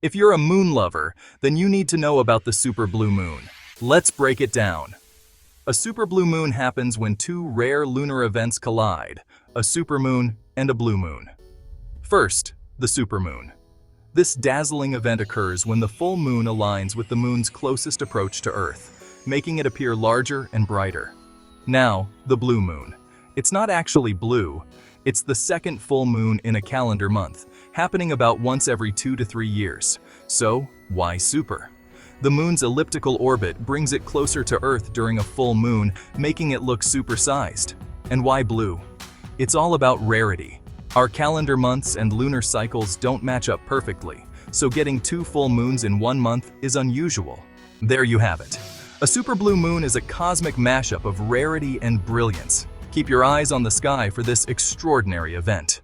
If you're a moon lover, then you need to know about the super blue moon. Let's break it down. A super blue moon happens when two rare lunar events collide, a supermoon and a blue moon. First, the supermoon. This dazzling event occurs when the full moon aligns with the moon's closest approach to Earth, making it appear larger and brighter. Now, the blue moon. It's not actually blue. It's the second full moon in a calendar month, happening about once every 2 to 3 years. So, why super? The moon's elliptical orbit brings it closer to Earth during a full moon, making it look supersized. And why blue? It's all about rarity. Our calendar months and lunar cycles don't match up perfectly, so getting 2 full moons in 1 month is unusual. There you have it. A super blue moon is a cosmic mashup of rarity and brilliance. Keep your eyes on the sky for this extraordinary event.